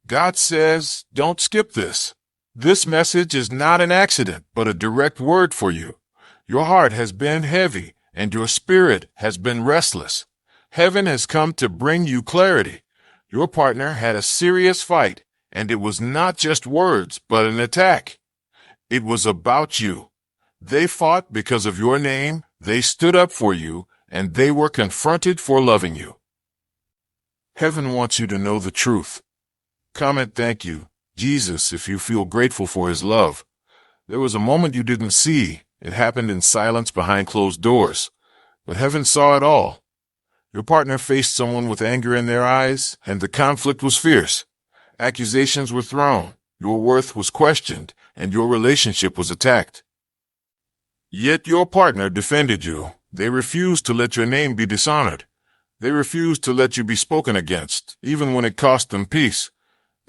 God says, don't skip this. This message is not an accident, but a direct word for you. Your heart has been heavy, and your spirit has been restless. Heaven has come to bring you clarity. Your partner had a serious fight, and it was not just words, but an attack. It was about you. They fought because of your name, they stood up for you, and they were confronted for loving you. Heaven wants you to know the truth. Comment thank you, Jesus, if you feel grateful for his love. There was a moment you didn't see. It happened in silence behind closed doors. But heaven saw it all. Your partner faced someone with anger in their eyes, and the conflict was fierce. Accusations were thrown, your worth was questioned, and your relationship was attacked. Yet your partner defended you. They refused to let your name be dishonored. They refused to let you be spoken against, even when it cost them peace.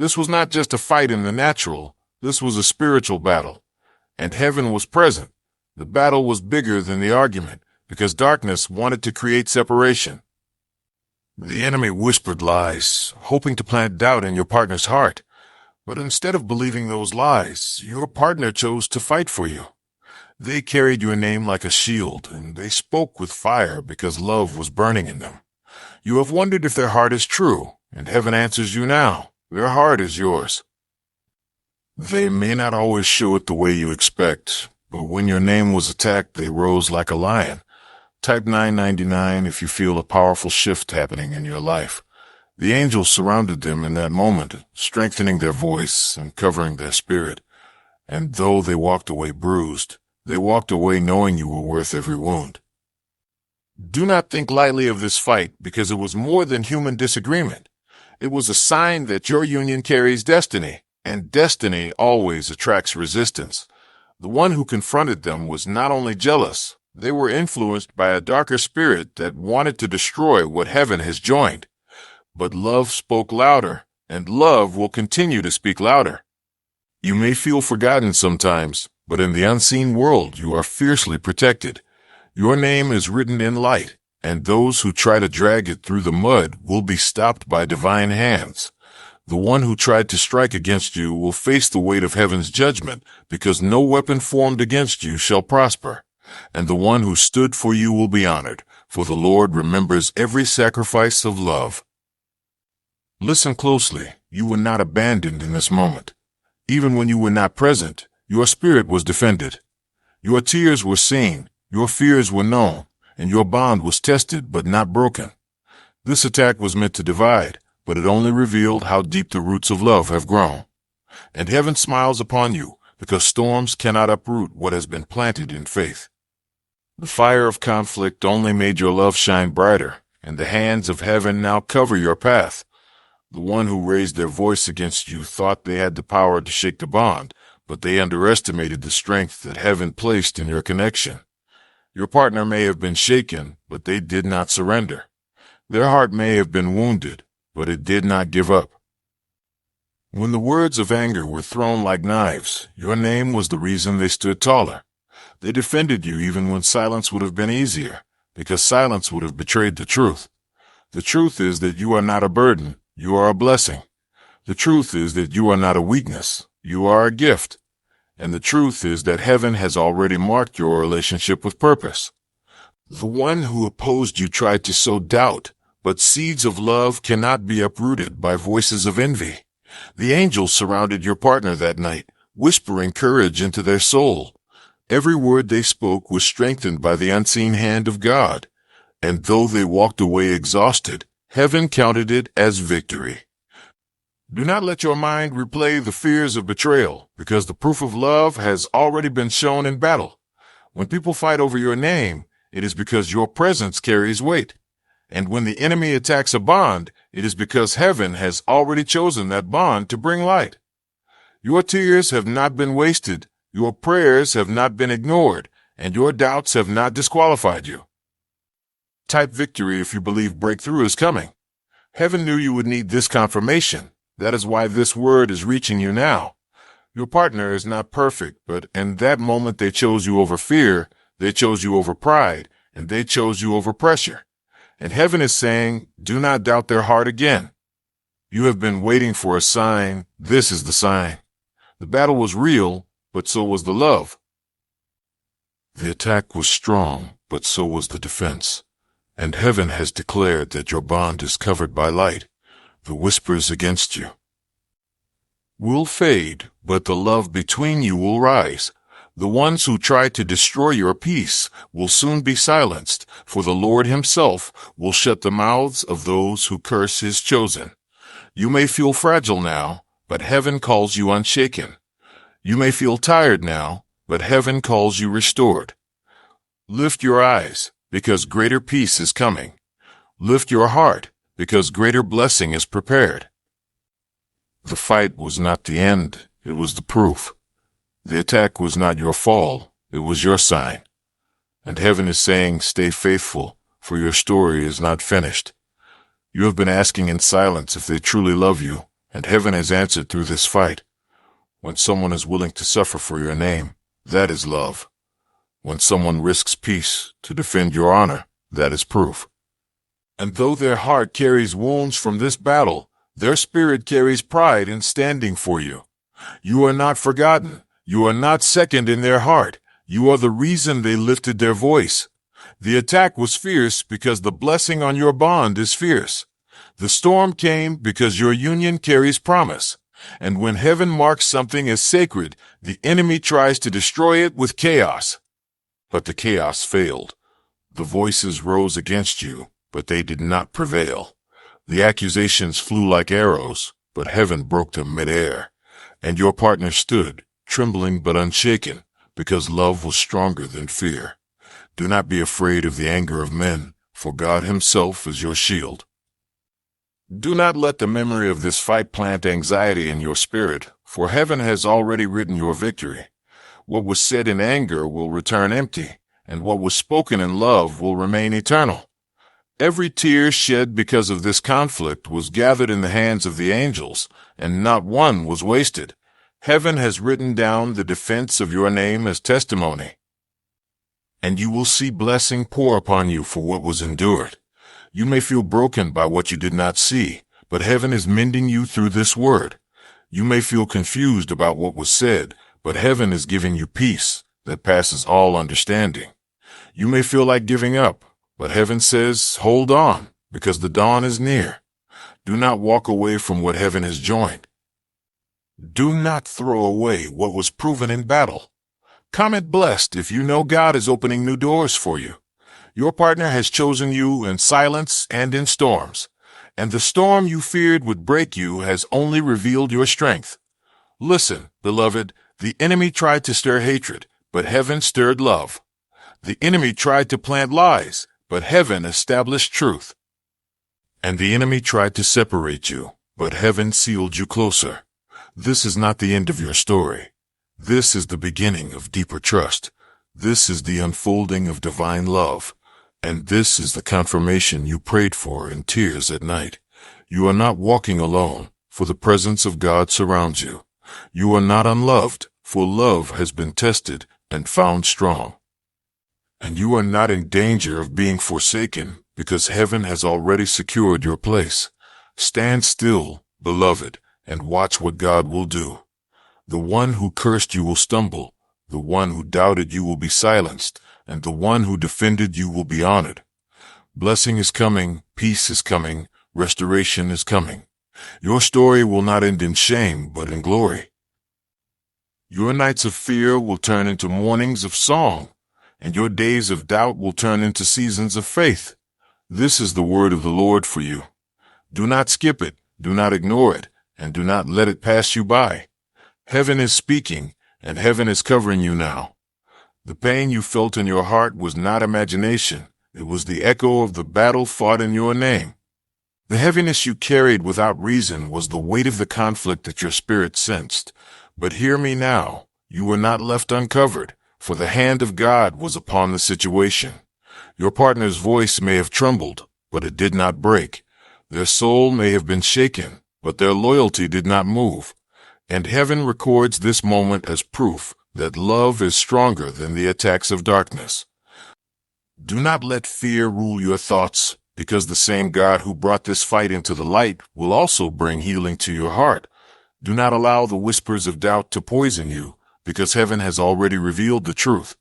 This was not just a fight in the natural. This was a spiritual battle. And heaven was present. The battle was bigger than the argument, because darkness wanted to create separation. The enemy whispered lies, hoping to plant doubt in your partner's heart. But instead of believing those lies, your partner chose to fight for you. They carried your name like a shield, and they spoke with fire because love was burning in them. You have wondered if their heart is true, and heaven answers you now. Their heart is yours. They may not always show it the way you expect, but when your name was attacked, they rose like a lion. Type 999 if you feel a powerful shift happening in your life. The angels surrounded them in that moment, strengthening their voice and covering their spirit. And though they walked away bruised, they walked away knowing you were worth every wound. Do not think lightly of this fight, because it was more than human disagreement. It was a sign that your union carries destiny, and destiny always attracts resistance. The one who confronted them was not only jealous, they were influenced by a darker spirit that wanted to destroy what heaven has joined. But love spoke louder, and love will continue to speak louder. You may feel forgotten sometimes, but in the unseen world you are fiercely protected. Your name is written in light, and those who try to drag it through the mud will be stopped by divine hands. The one who tried to strike against you will face the weight of heaven's judgment, because no weapon formed against you shall prosper. And the one who stood for you will be honored, for the Lord remembers every sacrifice of love. Listen closely. You were not abandoned in this moment. Even when you were not present, your spirit was defended. Your tears were seen, your fears were known, and your bond was tested but not broken. This attack was meant to divide, but it only revealed how deep the roots of love have grown. And heaven smiles upon you, because storms cannot uproot what has been planted in faith. The fire of conflict only made your love shine brighter, and the hands of heaven now cover your path. The one who raised their voice against you thought they had the power to shake the bond, but they underestimated the strength that heaven placed in your connection. Your partner may have been shaken, but they did not surrender. Their heart may have been wounded, but it did not give up. When the words of anger were thrown like knives, your name was the reason they stood taller. They defended you even when silence would have been easier, because silence would have betrayed the truth. The truth is that you are not a burden, you are a blessing. The truth is that you are not a weakness, you are a gift. And the truth is that heaven has already marked your relationship with purpose. The one who opposed you tried to sow doubt, but seeds of love cannot be uprooted by voices of envy. The angels surrounded your partner that night, whispering courage into their soul. Every word they spoke was strengthened by the unseen hand of God. And though they walked away exhausted, heaven counted it as victory. Do not let your mind replay the fears of betrayal, because the proof of love has already been shown in battle. When people fight over your name, it is because your presence carries weight. And when the enemy attacks a bond, it is because heaven has already chosen that bond to bring light. Your tears have not been wasted, your prayers have not been ignored, and your doubts have not disqualified you. Type victory if you believe breakthrough is coming. Heaven knew you would need this confirmation. That is why this word is reaching you now. Your partner is not perfect, but in that moment they chose you over fear, they chose you over pride, and they chose you over pressure. And heaven is saying, do not doubt their heart again. You have been waiting for a sign. This is the sign. The battle was real, but so was the love. The attack was strong, but so was the defense. And heaven has declared that your bond is covered by light. The whispers against you will fade, but the love between you will rise. The ones who try to destroy your peace will soon be silenced, for the Lord himself will shut the mouths of those who curse his chosen. You may feel fragile now, but heaven calls you unshaken. You may feel tired now, but heaven calls you restored. Lift your eyes, because greater peace is coming. Lift your heart, because greater blessing is prepared. The fight was not the end, it was the proof. The attack was not your fall, it was your sign. And heaven is saying, stay faithful, for your story is not finished. You have been asking in silence if they truly love you, and heaven has answered through this fight. When someone is willing to suffer for your name, that is love. When someone risks peace to defend your honor, that is proof. And though their heart carries wounds from this battle, their spirit carries pride in standing for you. You are not forgotten. You are not second in their heart. You are the reason they lifted their voice. The attack was fierce because the blessing on your bond is fierce. The storm came because your union carries promise. And when heaven marks something as sacred, the enemy tries to destroy it with chaos. But the chaos failed. The voices rose against you, but they did not prevail. The accusations flew like arrows, but heaven broke them midair. And your partner stood, trembling but unshaken, because love was stronger than fear. Do not be afraid of the anger of men, for God himself is your shield. Do not let the memory of this fight plant anxiety in your spirit, for heaven has already written your victory. What was said in anger will return empty, and what was spoken in love will remain eternal. Every tear shed because of this conflict was gathered in the hands of the angels, and not one was wasted. Heaven has written down the defense of your name as testimony. And you will see blessing pour upon you for what was endured. You may feel broken by what you did not see, but heaven is mending you through this word. You may feel confused about what was said, but heaven is giving you peace that passes all understanding. You may feel like giving up, but heaven says, hold on, because the dawn is near. Do not walk away from what heaven has joined. Do not throw away what was proven in battle. Comment blessed if you know God is opening new doors for you. Your partner has chosen you in silence and in storms, and the storm you feared would break you has only revealed your strength. Listen, beloved, the enemy tried to stir hatred, but heaven stirred love. The enemy tried to plant lies, but heaven established truth. And the enemy tried to separate you, but heaven sealed you closer. This is not the end of your story. This is the beginning of deeper trust. This is the unfolding of divine love. And this is the confirmation you prayed for in tears at night. You are not walking alone, for the presence of God surrounds you. You are not unloved, for love has been tested and found strong. And you are not in danger of being forsaken, because heaven has already secured your place. Stand still, beloved, and watch what God will do. The one who cursed you will stumble, the one who doubted you will be silenced, and the one who defended you will be honored. Blessing is coming, peace is coming, restoration is coming. Your story will not end in shame, but in glory. Your nights of fear will turn into mornings of song, and your days of doubt will turn into seasons of faith. This is the word of the Lord for you. Do not skip it, do not ignore it, and do not let it pass you by. Heaven is speaking, and heaven is covering you now. The pain you felt in your heart was not imagination. It was the echo of the battle fought in your name. The heaviness you carried without reason was the weight of the conflict that your spirit sensed. But hear me now, you were not left uncovered, for the hand of God was upon the situation. Your partner's voice may have trembled, but it did not break. Their soul may have been shaken, but their loyalty did not move. And heaven records this moment as proof that love is stronger than the attacks of darkness. Do not let fear rule your thoughts, because the same God who brought this fight into the light will also bring healing to your heart. Do not allow the whispers of doubt to poison you, because heaven has already revealed the truth.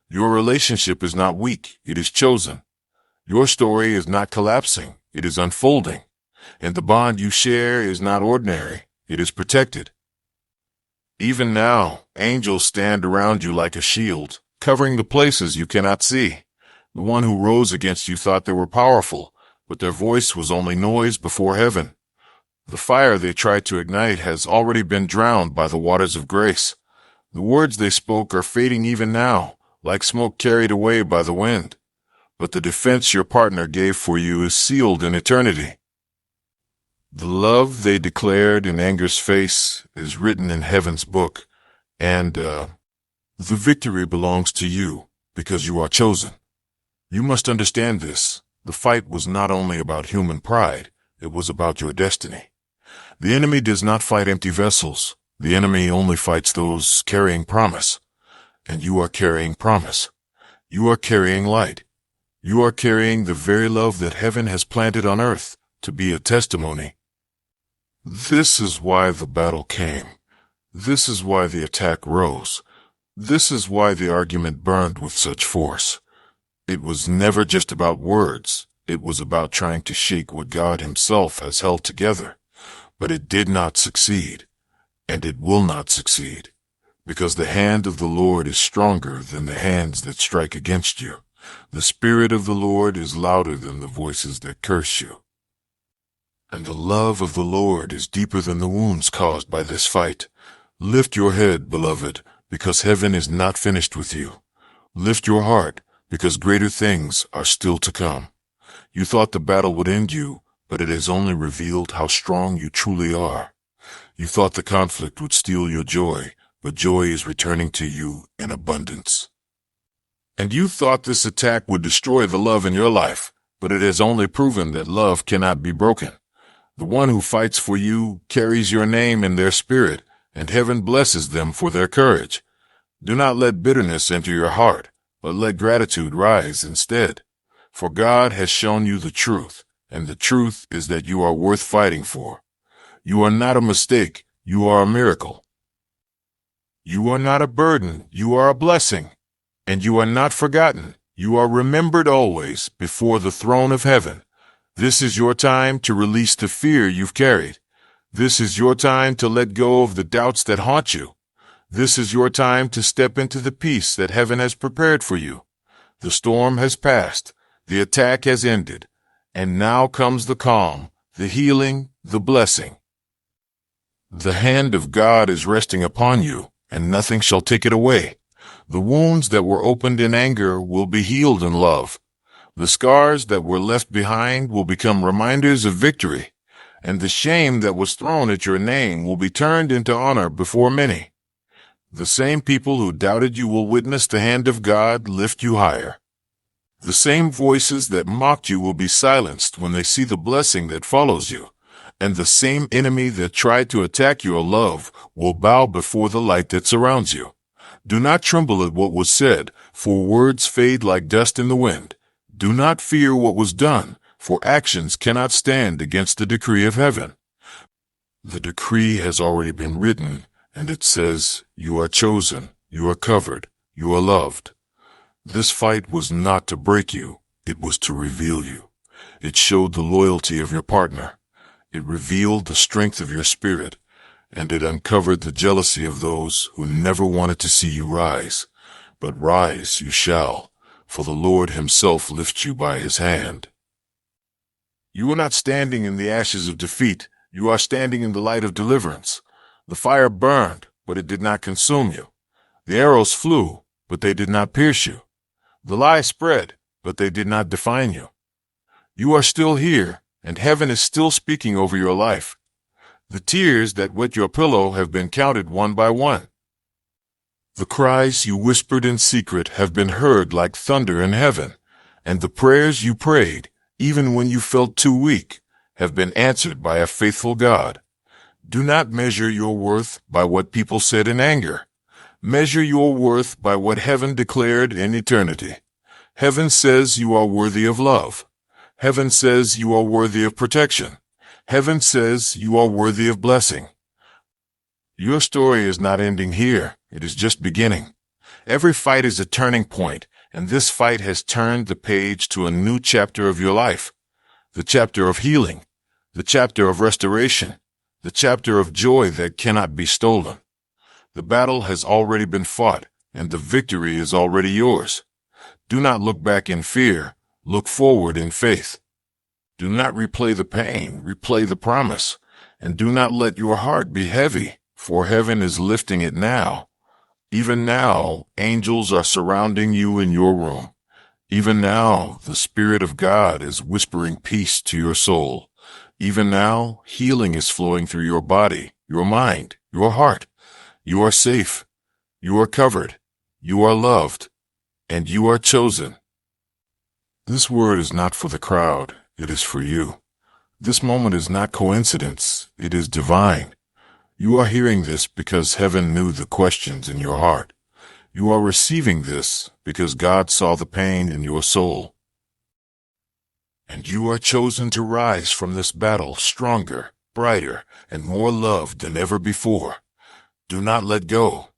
Your relationship is not weak, it is chosen. Your story is not collapsing, it is unfolding. And the bond you share is not ordinary, it is protected. Even now, angels stand around you like a shield, covering the places you cannot see. The one who rose against you thought they were powerful, but their voice was only noise before heaven. The fire they tried to ignite has already been drowned by the waters of grace. The words they spoke are fading even now, like smoke carried away by the wind. But the defense your partner gave for you is sealed in eternity. The love they declared in anger's face is written in heaven's book, and the victory belongs to you because you are chosen. You must understand this. The fight was not only about human pride, it was about your destiny. The enemy does not fight empty vessels. The enemy only fights those carrying promise. And you are carrying promise. You are carrying light. You are carrying the very love that heaven has planted on earth to be a testimony. This is why the battle came. This is why the attack rose. This is why the argument burned with such force. It was never just about words. It was about trying to shake what God himself has held together. But it did not succeed, and it will not succeed, because the hand of the Lord is stronger than the hands that strike against you. The Spirit of the Lord is louder than the voices that curse you. And the love of the Lord is deeper than the wounds caused by this fight. Lift your head, beloved, because heaven is not finished with you. Lift your heart, because greater things are still to come. You thought the battle would end you, but it has only revealed how strong you truly are. You thought the conflict would steal your joy, but joy is returning to you in abundance. And you thought this attack would destroy the love in your life, but it has only proven that love cannot be broken. The one who fights for you carries your name in their spirit, and heaven blesses them for their courage. Do not let bitterness enter your heart, but let gratitude rise instead. For God has shown you the truth, and the truth is that you are worth fighting for. You are not a mistake, you are a miracle. You are not a burden, you are a blessing. And you are not forgotten, you are remembered always before the throne of heaven. This is your time to release the fear you've carried. This is your time to let go of the doubts that haunt you. This is your time to step into the peace that heaven has prepared for you. The storm has passed, the attack has ended, and now comes the calm, the healing, the blessing. The hand of God is resting upon you, and nothing shall take it away. The wounds that were opened in anger will be healed in love. The scars that were left behind will become reminders of victory, and the shame that was thrown at your name will be turned into honor before many. The same people who doubted you will witness the hand of God lift you higher. The same voices that mocked you will be silenced when they see the blessing that follows you, and the same enemy that tried to attack your love will bow before the light that surrounds you. Do not tremble at what was said, for words fade like dust in the wind. Do not fear what was done, for actions cannot stand against the decree of heaven. The decree has already been written, and it says, you are chosen, you are covered, you are loved. This fight was not to break you, it was to reveal you. It showed the loyalty of your partner. It revealed the strength of your spirit, and it uncovered the jealousy of those who never wanted to see you rise. But rise you shall, for the Lord himself lifts you by his hand. You are not standing in the ashes of defeat, you are standing in the light of deliverance. The fire burned, but it did not consume you. The arrows flew, but they did not pierce you. The lies spread, but they did not define you. You are still here, and heaven is still speaking over your life. The tears that wet your pillow have been counted one by one. The cries you whispered in secret have been heard like thunder in heaven, and the prayers you prayed, even when you felt too weak, have been answered by a faithful God. Do not measure your worth by what people said in anger. Measure your worth by what heaven declared in eternity. Heaven says you are worthy of love. Heaven says you are worthy of protection. Heaven says you are worthy of blessing. Your story is not ending here. It is just beginning. Every fight is a turning point, and this fight has turned the page to a new chapter of your life. The chapter of healing, the chapter of restoration, the chapter of joy that cannot be stolen. The battle has already been fought, and the victory is already yours. Do not look back in fear. Look forward in faith. Do not replay the pain. Replay the promise. And do not let your heart be heavy, for heaven is lifting it now. Even now, angels are surrounding you in your room. Even now, the Spirit of God is whispering peace to your soul. Even now, healing is flowing through your body, your mind, your heart. You are safe. You are covered. You are loved. And you are chosen. This word is not for the crowd. It is for you. This moment is not coincidence. It is divine. You are hearing this because heaven knew the questions in your heart. You are receiving this because God saw the pain in your soul. And you are chosen to rise from this battle stronger, brighter, and more loved than ever before. Do not let go.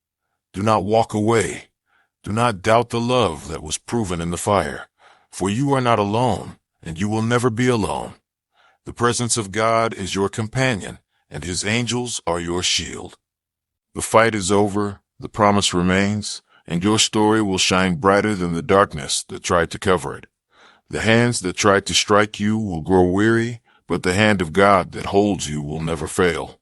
Do not walk away. Do not doubt the love that was proven in the fire, for you are not alone, and you will never be alone. The presence of God is your companion, and his angels are your shield. The fight is over, the promise remains, and your story will shine brighter than the darkness that tried to cover it. The hands that tried to strike you will grow weary, but the hand of God that holds you will never fail.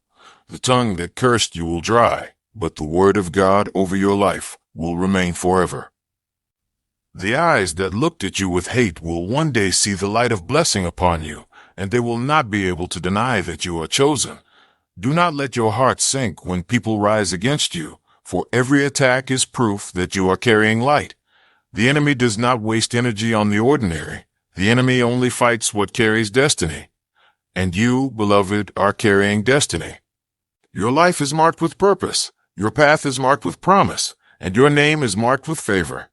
The tongue that cursed you will dry, but the word of God over your life will remain forever. The eyes that looked at you with hate will one day see the light of blessing upon you, and they will not be able to deny that you are chosen. Do not let your heart sink when people rise against you, for every attack is proof that you are carrying light. The enemy does not waste energy on the ordinary. The enemy only fights what carries destiny. And you, beloved, are carrying destiny. Your life is marked with purpose. Your path is marked with promise. And your name is marked with favor.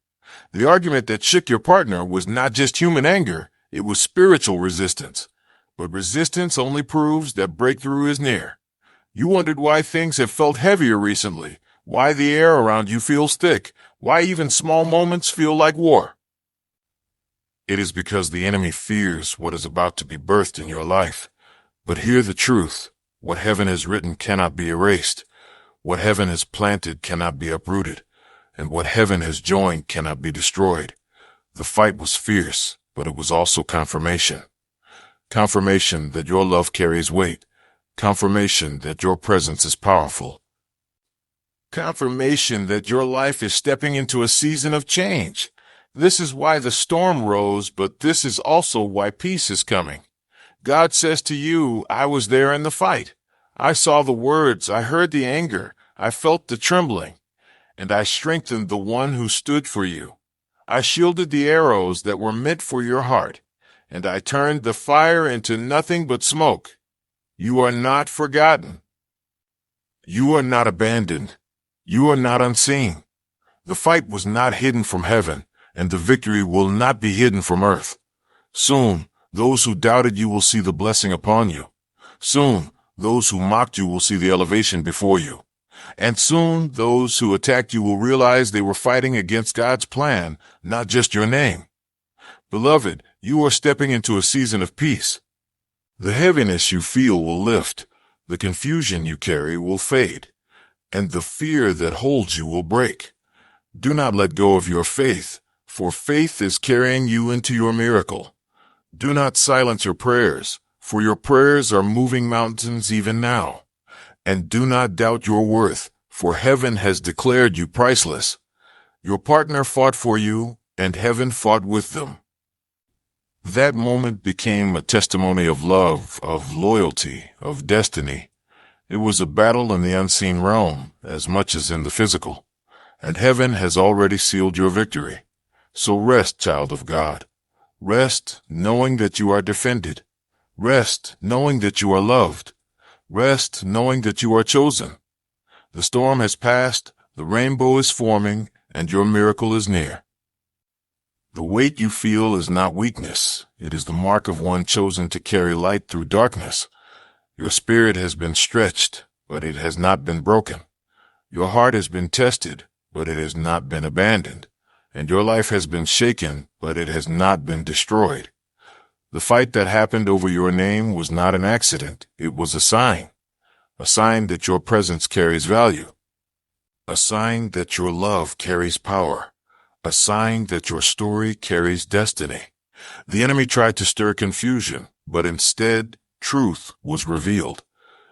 The argument that shook your partner was not just human anger, it was spiritual resistance. But resistance only proves that breakthrough is near. You wondered why things have felt heavier recently, why the air around you feels thick, why even small moments feel like war. It is because the enemy fears what is about to be birthed in your life. But hear the truth. What heaven has written cannot be erased. What heaven has planted cannot be uprooted. And what heaven has joined cannot be destroyed. The fight was fierce, but it was also confirmation. Confirmation that your love carries weight. Confirmation that your presence is powerful. Confirmation that your life is stepping into a season of change. This is why the storm rose, but this is also why peace is coming. God says to you, I was there in the fight. I saw the words, I heard the anger, I felt the trembling. And I strengthened the one who stood for you. I shielded the arrows that were meant for your heart, and I turned the fire into nothing but smoke. You are not forgotten. You are not abandoned. You are not unseen. The fight was not hidden from heaven, and the victory will not be hidden from earth. Soon, those who doubted you will see the blessing upon you. Soon, those who mocked you will see the elevation before you. And soon, those who attacked you will realize they were fighting against God's plan, not just your name. Beloved, you are stepping into a season of peace. The heaviness you feel will lift, the confusion you carry will fade, and the fear that holds you will break. Do not let go of your faith, for faith is carrying you into your miracle. Do not silence your prayers, for your prayers are moving mountains even now. And do not doubt your worth, for heaven has declared you priceless. Your partner fought for you, and heaven fought with them. That moment became a testimony of love, of loyalty, of destiny. It was a battle in the unseen realm, as much as in the physical. And heaven has already sealed your victory. So rest, child of God. Rest, knowing that you are defended. Rest, knowing that you are loved. Rest, knowing that you are chosen. The storm has passed, the rainbow is forming, and your miracle is near. The weight you feel is not weakness. It is the mark of one chosen to carry light through darkness. Your spirit has been stretched, but it has not been broken. Your heart has been tested, but it has not been abandoned. And your life has been shaken, but it has not been destroyed. The fight that happened over your name was not an accident. It was a sign that your presence carries value, a sign that your love carries power, a sign that your story carries destiny. The enemy tried to stir confusion, but instead, truth was revealed.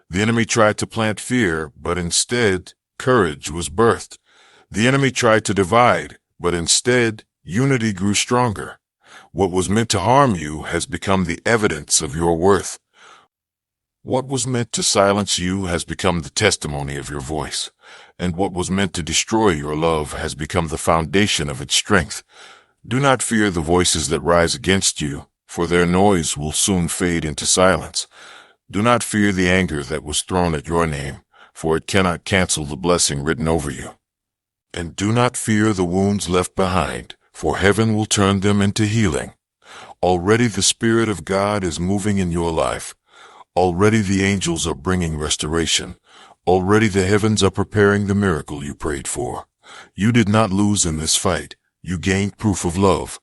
The enemy tried to plant fear, but instead, courage was birthed. The enemy tried to divide, but instead, unity grew stronger. What was meant to harm you has become the evidence of your worth. What was meant to silence you has become the testimony of your voice, and what was meant to destroy your love has become the foundation of its strength. Do not fear the voices that rise against you, for their noise will soon fade into silence. Do not fear the anger that was thrown at your name, for it cannot cancel the blessing written over you. And do not fear the wounds left behind, for heaven will turn them into healing. Already the Spirit of God is moving in your life. Already the angels are bringing restoration. Already the heavens are preparing the miracle you prayed for. You did not lose in this fight. You gained proof of love.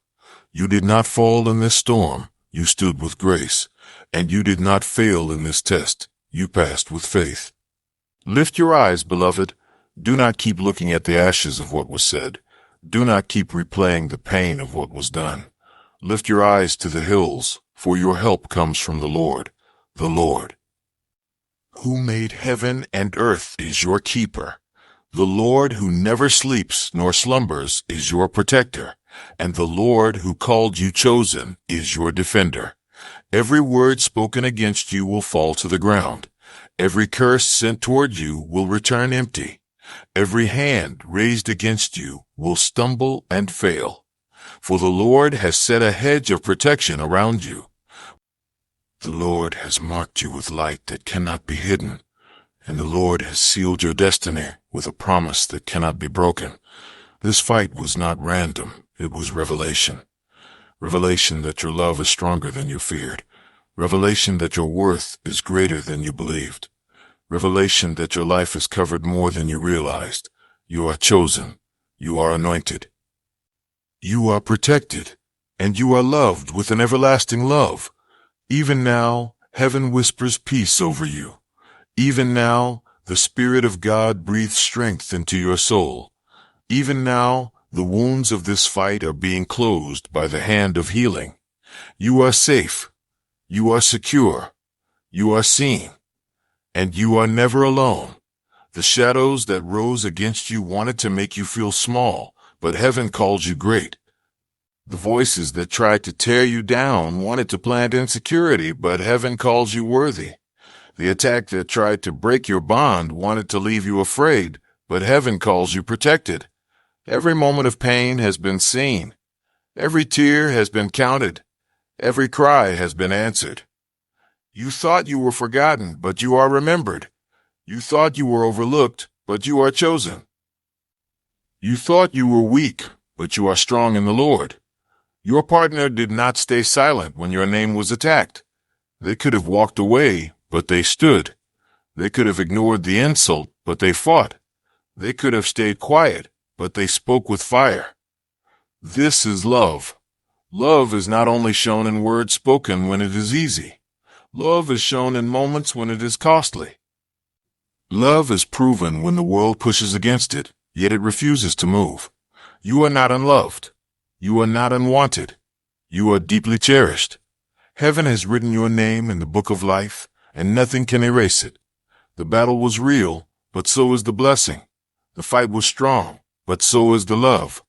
You did not fall in this storm. You stood with grace. And you did not fail in this test. You passed with faith. Lift your eyes, beloved. Do not keep looking at the ashes of what was said. Do not keep replaying the pain of what was done. Lift your eyes to the hills, for your help comes from the Lord. The Lord, who made heaven and earth, is your keeper. The Lord, who never sleeps nor slumbers, is your protector. And the Lord, who called you chosen, is your defender. Every word spoken against you will fall to the ground. Every curse sent toward you will return empty. Every hand raised against you will stumble and fail. For the Lord has set a hedge of protection around you. The Lord has marked you with light that cannot be hidden, and the Lord has sealed your destiny with a promise that cannot be broken. This fight was not random, it was revelation. Revelation that your love is stronger than you feared. Revelation that your worth is greater than you believed. Revelation that your life is covered more than you realized. You are chosen. You are anointed. You are protected, and you are loved with an everlasting love. Even now, heaven whispers peace over you. Even now, the Spirit of God breathes strength into your soul. Even now, the wounds of this fight are being closed by the hand of healing. You are safe. You are secure. You are seen. And you are never alone. The shadows that rose against you wanted to make you feel small, but heaven called you great. The voices that tried to tear you down wanted to plant insecurity, but heaven calls you worthy. The attack that tried to break your bond wanted to leave you afraid, but heaven calls you protected. Every moment of pain has been seen. Every tear has been counted. Every cry has been answered. You thought you were forgotten, but you are remembered. You thought you were overlooked, but you are chosen. You thought you were weak, but you are strong in the Lord. Your partner did not stay silent when your name was attacked. They could have walked away, but they stood. They could have ignored the insult, but they fought. They could have stayed quiet, but they spoke with fire. This is love. Love is not only shown in words spoken when it is easy. Love is shown in moments when it is costly. Love is proven when the world pushes against it, yet it refuses to move. You are not unloved. You are not unwanted. You are deeply cherished. Heaven has written your name in the book of life, and nothing can erase it. The battle was real, but so is the blessing. The fight was strong, but so is the love.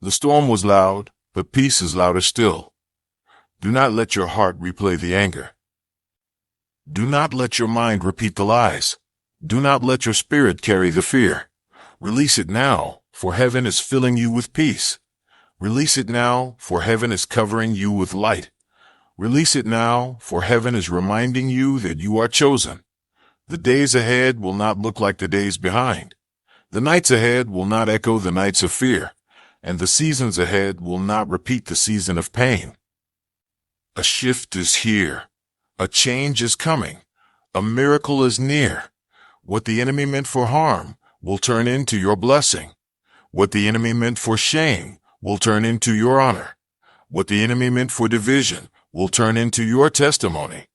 The storm was loud, but peace is louder still. Do not let your heart replay the anger. Do not let your mind repeat the lies. Do not let your spirit carry the fear. Release it now, for heaven is filling you with peace. Release it now, for heaven is covering you with light. Release it now, for heaven is reminding you that you are chosen. The days ahead will not look like the days behind. The nights ahead will not echo the nights of fear. and the seasons ahead will not repeat the season of pain. A shift is here. A change is coming. A miracle is near. What the enemy meant for harm will turn into your blessing. What the enemy meant for shame will turn into your honor. What the enemy meant for division will turn into your testimony.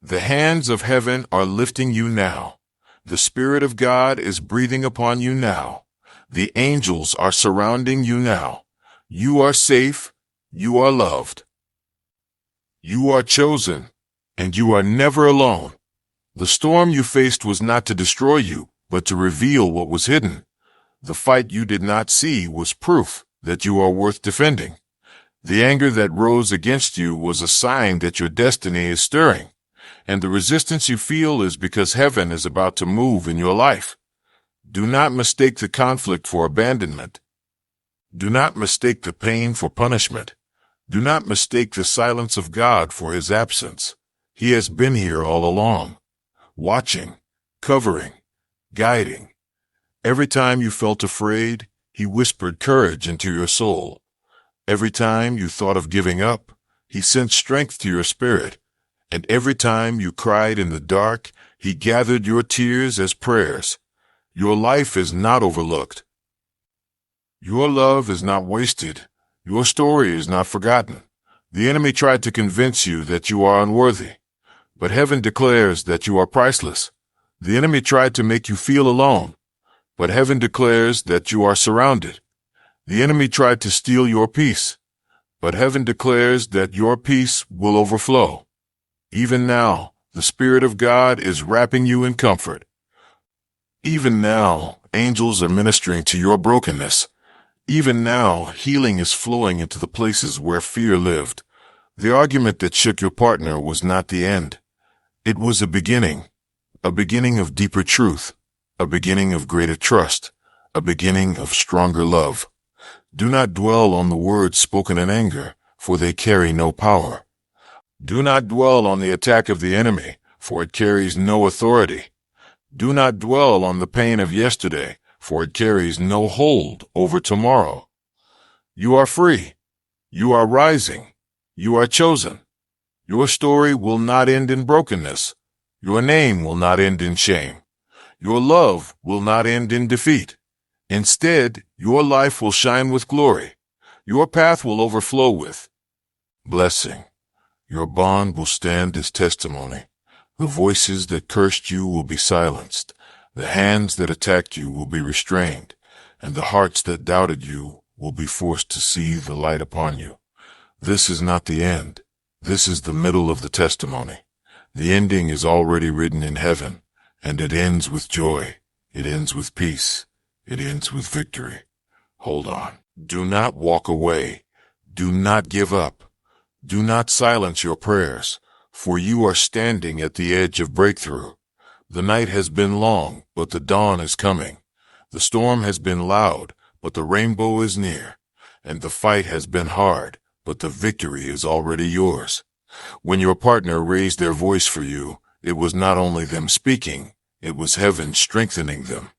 The hands of heaven are lifting you now. The Spirit of God is breathing upon you now. The angels are surrounding you now. You are safe. You are loved. You are chosen, and you are never alone. The storm you faced was not to destroy you, but to reveal what was hidden. The fight you did not see was proof that you are worth defending. The anger that rose against you was a sign that your destiny is stirring, and the resistance you feel is because heaven is about to move in your life. Do not mistake the conflict for abandonment. Do not mistake the pain for punishment. Do not mistake the silence of God for his absence. He has been here all along, watching, covering, guiding. Every time you felt afraid, he whispered courage into your soul. Every time you thought of giving up, he sent strength to your spirit. And every time you cried in the dark, he gathered your tears as prayers. Your life is not overlooked. Your love is not wasted. Your story is not forgotten. The enemy tried to convince you that you are unworthy, but heaven declares that you are priceless. The enemy tried to make you feel alone, but heaven declares that you are surrounded. The enemy tried to steal your peace, but heaven declares that your peace will overflow. Even now, the Spirit of God is wrapping you in comfort. Even now, angels are ministering to your brokenness. Even now, healing is flowing into the places where fear lived. The argument that shook your partner was not the end. It was a beginning of deeper truth, a beginning of greater trust, a beginning of stronger love. Do not dwell on the words spoken in anger, for they carry no power. Do not dwell on the attack of the enemy, for it carries no authority. Do not dwell on the pain of yesterday, for it carries no hold over tomorrow. You are free. You are rising. You are chosen. Your story will not end in brokenness. Your name will not end in shame. Your love will not end in defeat. Instead, your life will shine with glory. Your path will overflow with blessing. Your bond will stand as testimony. The voices that cursed you will be silenced. The hands that attacked you will be restrained, and the hearts that doubted you will be forced to see the light upon you. This is not the end. This is the middle of the testimony. The ending is already written in heaven, and it ends with joy. It ends with peace. It ends with victory. Hold on. Do not walk away. Do not give up. Do not silence your prayers, for you are standing at the edge of breakthrough. The night has been long, but the dawn is coming. The storm has been loud, but the rainbow is near. And the fight has been hard, but the victory is already yours. When your partner raised their voice for you, it was not only them speaking, it was heaven strengthening them.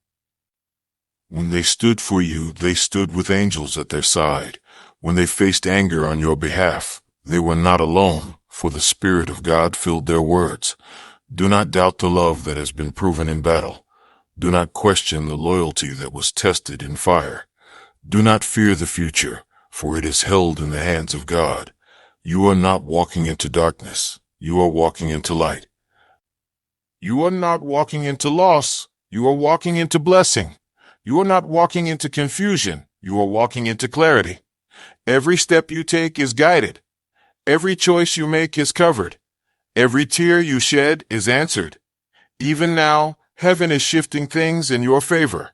When they stood for you, they stood with angels at their side. When they faced anger on your behalf, they were not alone, for the Spirit of God filled their words. Do not doubt the love that has been proven in battle. Do not question the loyalty that was tested in fire. Do not fear the future, for it is held in the hands of God. You are not walking into darkness. You are walking into light. You are not walking into loss. You are walking into blessing. You are not walking into confusion. You are walking into clarity. Every step you take is guided. Every choice you make is covered. Every tear you shed is answered. Even now, heaven is shifting things in your favor.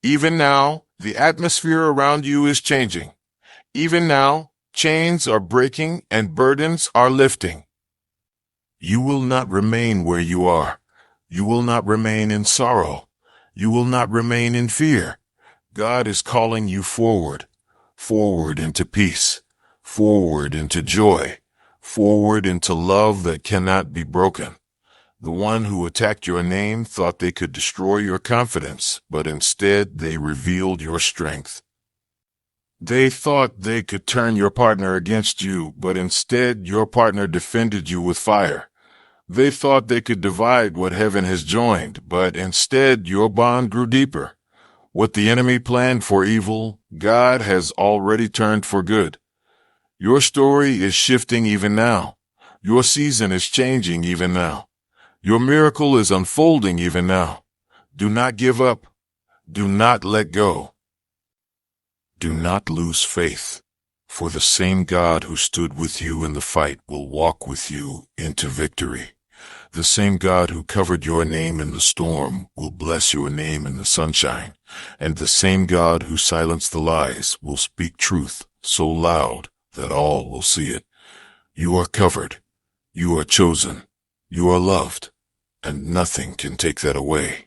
Even now, the atmosphere around you is changing. Even now, chains are breaking and burdens are lifting. You will not remain where you are. You will not remain in sorrow. You will not remain in fear. God is calling you forward, forward into peace, forward into joy, forward into love that cannot be broken. The one who attacked your name thought they could destroy your confidence, but instead they revealed your strength. They thought they could turn your partner against you, but instead your partner defended you with fire. They thought they could divide what heaven has joined, but instead your bond grew deeper. What the enemy planned for evil, God has already turned for good. Your story is shifting even now. Your season is changing even now. Your miracle is unfolding even now. Do not give up. Do not let go. Do not lose faith, for the same God who stood with you in the fight will walk with you into victory. The same God who covered your name in the storm will bless your name in the sunshine, and the same God who silenced the lies will speak truth so loud that all will see it. You are covered, you are chosen, you are loved, and nothing can take that away.